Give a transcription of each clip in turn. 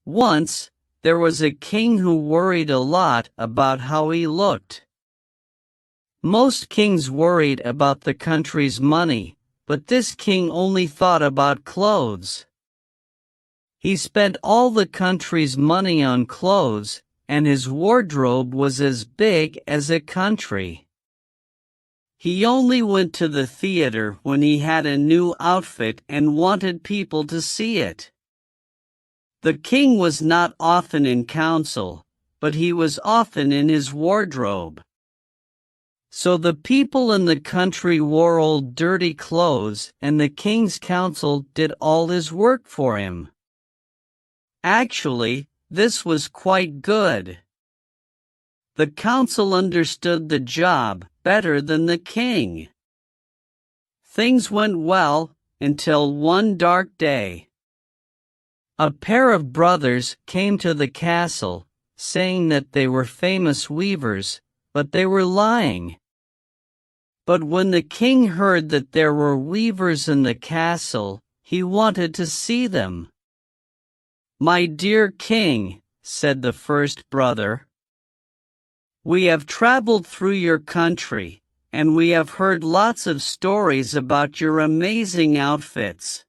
Once, there was a king who worried a lot about how he looked. Most kings worried about the country's money, but this king only thought about clothes. He spent all the country's money on clothes, and his wardrobe was as big as a country. He only went to the theater when he had a new outfit and wanted people to see it. The king was not often in council, but he was often in his wardrobe. So the people in the country wore old dirty clothes, and the king's council did all his work for him. Actually, this was quite good. The council understood the job better than the king. Things went well until one dark day. A pair of brothers came to the castle, saying that they were famous weavers, but they were lying. But when the king heard that there were weavers in the castle, he wanted to see them. "My dear king," said the first brother, "we have traveled through your country, and we have heard lots of stories about your amazing outfits."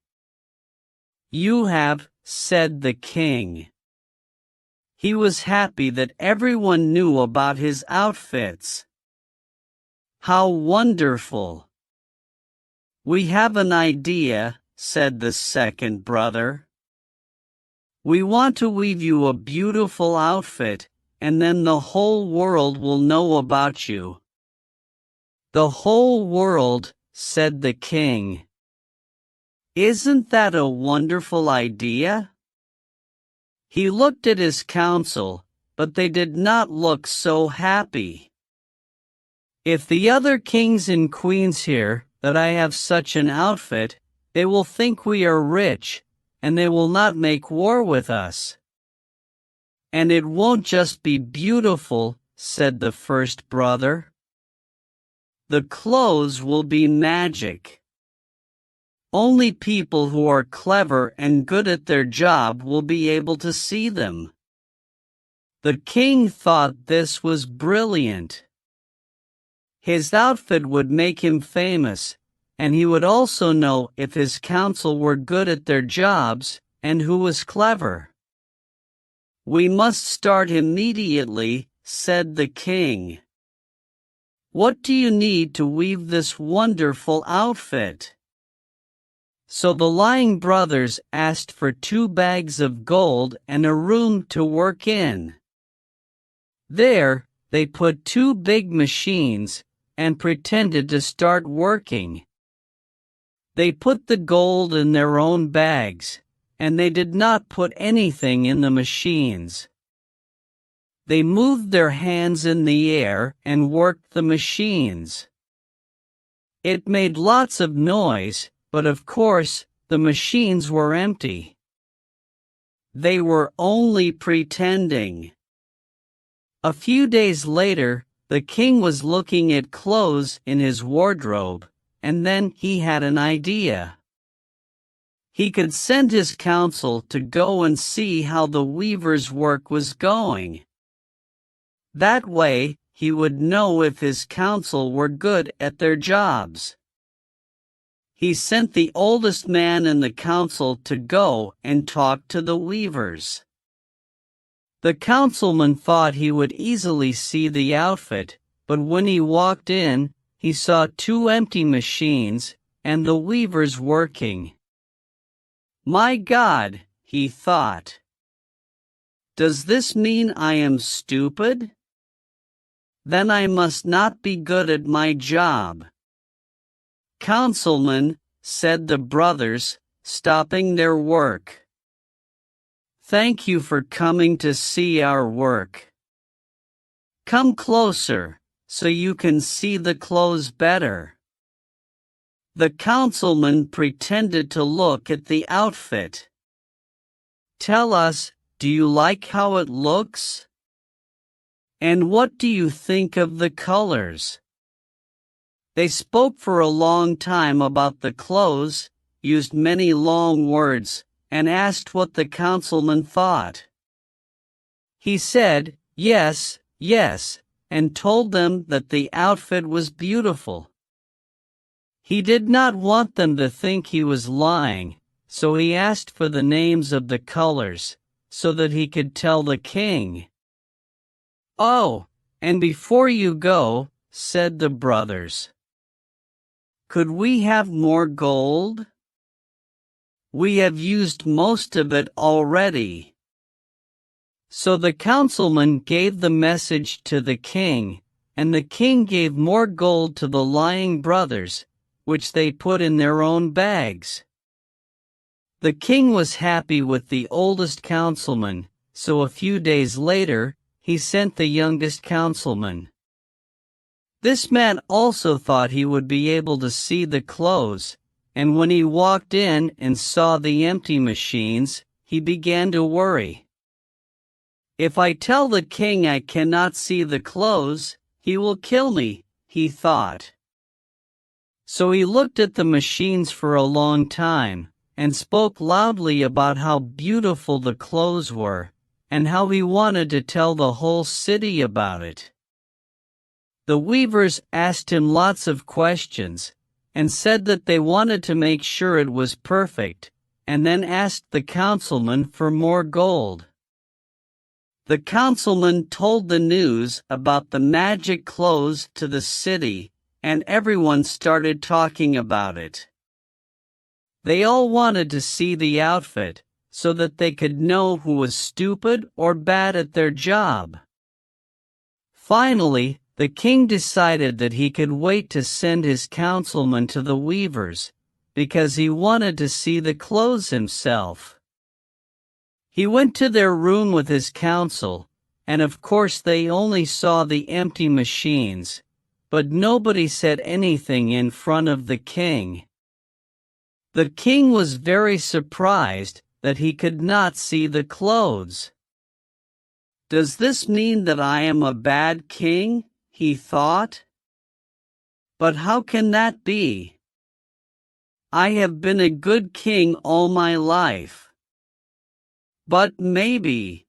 "You have," said the king. He was happy that everyone knew about his outfits. "How wonderful!" "We have an idea," said the second brother. "We want to weave you a beautiful outfit, and then the whole world will know about you." "The whole world," said the king. "Isn't that a wonderful idea?" He looked at his council, but they did not look so happy. "If the other kings and queens hear that I have such an outfit, they will think we are rich, and they will not make war with us." "And it won't just be beautiful," said the first brother. "The clothes will be magic. Only people who are clever and good at their job will be able to see them." The king thought this was brilliant. His outfit would make him famous, and he would also know if his council were good at their jobs and who was clever. "We must start immediately," said the king. "What do you need to weave this wonderful outfit?" So the lying brothers asked for 2 bags of gold and a room to work in. There, they put 2 big machines and pretended to start working. They put the gold in their own bags, and they did not put anything in the machines. They moved their hands in the air and worked the machines. It made lots of noise, but of course, the machines were empty. They were only pretending. A few days later, the king was looking at clothes in his wardrobe, and then he had an idea. He could send his council to go and see how the weaver's work was going. That way, he would know if his council were good at their jobs. He sent the oldest man in the council to go and talk to the weavers. The councilman thought he would easily see the outfit, but when he walked in, he saw 2 empty machines and the weavers working. "My God," he thought. "Does this mean I am stupid? Then I must not be good at my job." "Councilman," said the brothers, stopping their work, "thank you for coming to see our work. Come closer, so you can see the clothes better." The councilman pretended to look at the outfit. "Tell us, do you like how it looks? And what do you think of the colors?" They spoke for a long time about the clothes, used many long words, and asked what the councilman thought. He said, "Yes, yes," and told them that the outfit was beautiful. He did not want them to think he was lying, so he asked for the names of the colors, so that he could tell the king. "Oh, and before you go," said the brothers, "could we have more gold? We have used most of it already." So the councilman gave the message to the king, and the king gave more gold to the lying brothers, which they put in their own bags. The king was happy with the oldest councilman, so a few days later, he sent the youngest councilman. This man also thought he would be able to see the clothes, and when he walked in and saw the empty machines, he began to worry. "If I tell the king I cannot see the clothes, he will kill me," he thought. So he looked at the machines for a long time, and spoke loudly about how beautiful the clothes were, and how he wanted to tell the whole city about it. The weavers asked him lots of questions, and said that they wanted to make sure it was perfect, and then asked the councilman for more gold. The councilman told the news about the magic clothes to the city, and everyone started talking about it. They all wanted to see the outfit, so that they could know who was stupid or bad at their job. Finally, the king decided that he could wait to send his councilman to the weavers, because he wanted to see the clothes himself. He went to their room with his council, and of course they only saw the empty machines, but nobody said anything in front of the king. The king was very surprised that he could not see the clothes. "Does this mean that I am a bad king?" he thought. "But how can that be? I have been a good king all my life. But maybe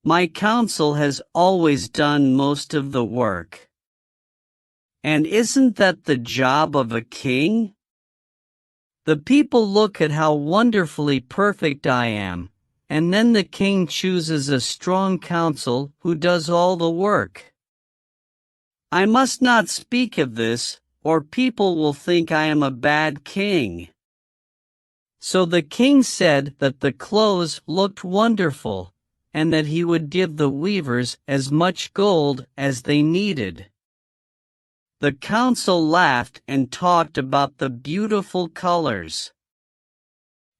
my council has always done most of the work. And isn't that the job of a king? The people look at how wonderfully perfect I am, and then the king chooses a strong council who does all the work. I must not speak of this, or people will think I am a bad king." So the king said that the clothes looked wonderful, and that he would give the weavers as much gold as they needed. The council laughed and talked about the beautiful colors.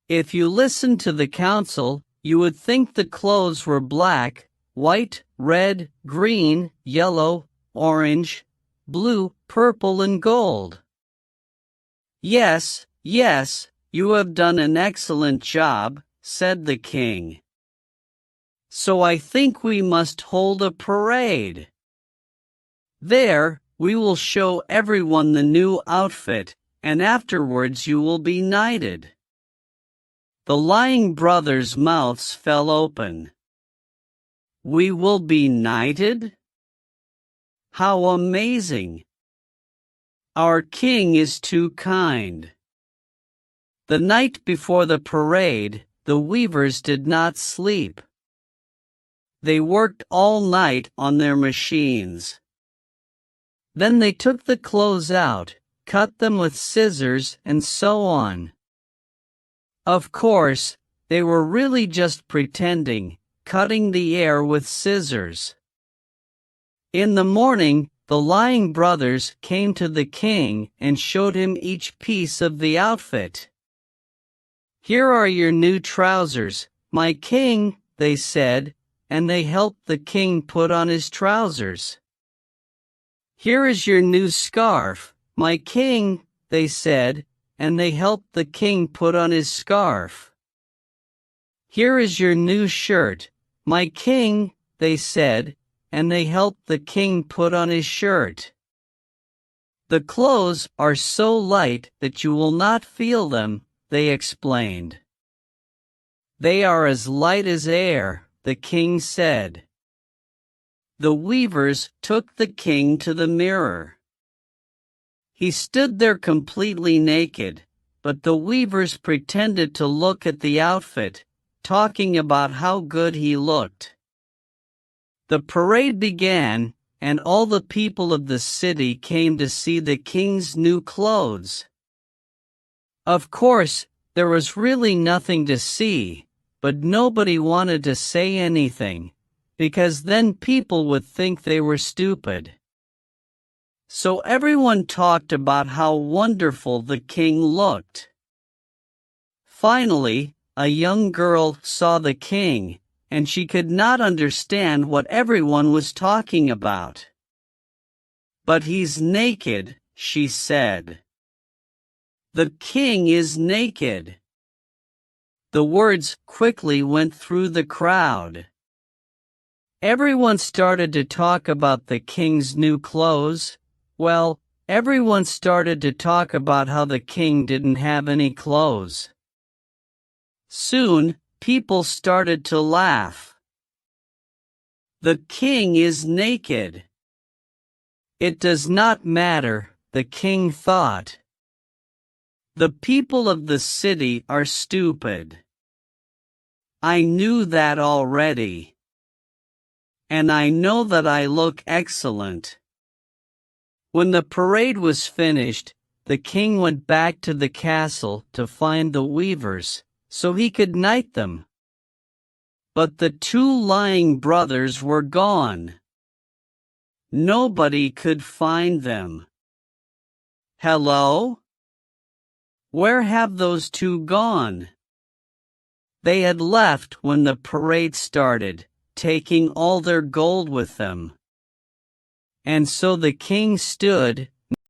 If you listened to the council, you would think the clothes were black, white, red, green, yellow, orange, blue, purple, and gold. "Yes, yes, you have done an excellent job," said the king. "So I think we must hold a parade. There, we will show everyone the new outfit, and afterwards you will be knighted." The lying brothers' mouths fell open. "We will be knighted? How amazing! Our king is too kind." The night before the parade, the weavers did not sleep. They worked all night on their machines. Then they took the clothes out, cut them with scissors, and so on. Of course, they were really just pretending, cutting the air with scissors. In the morning, the lying brothers came to the king and showed him each piece of the outfit. "Here are your new trousers, my king," they said, and they helped the king put on his trousers. "Here is your new scarf, my king," they said, and they helped the king put on his scarf. "Here is your new shirt, my king," they said, and they helped the king put on his shirt. "The clothes are so light that you will not feel them," they explained. "They are as light as air," the king said. The weavers took the king to the mirror. He stood there completely naked, but the weavers pretended to look at the outfit, talking about how good he looked. The parade began, and all the people of the city came to see the king's new clothes. Of course, there was really nothing to see, but nobody wanted to say anything, because then people would think they were stupid. So everyone talked about how wonderful the king looked. Finally, a young girl saw the king, and she could not understand what everyone was talking about. "But he's naked," she said. "The king is naked." The words quickly went through the crowd. Everyone started to talk about the king's new clothes. Well, everyone started to talk about how the king didn't have any clothes. Soon, people started to laugh. "The king is naked." It does not matter, the king thought. The people of the city are stupid. I knew that already. And I know that I look excellent. When the parade was finished, the king went back to the castle to find the weavers, so he could knight them. But the two lying brothers were gone. Nobody could find them. Hello? Where have those two gone? They had left when the parade started, taking all their gold with them. And so the king stood,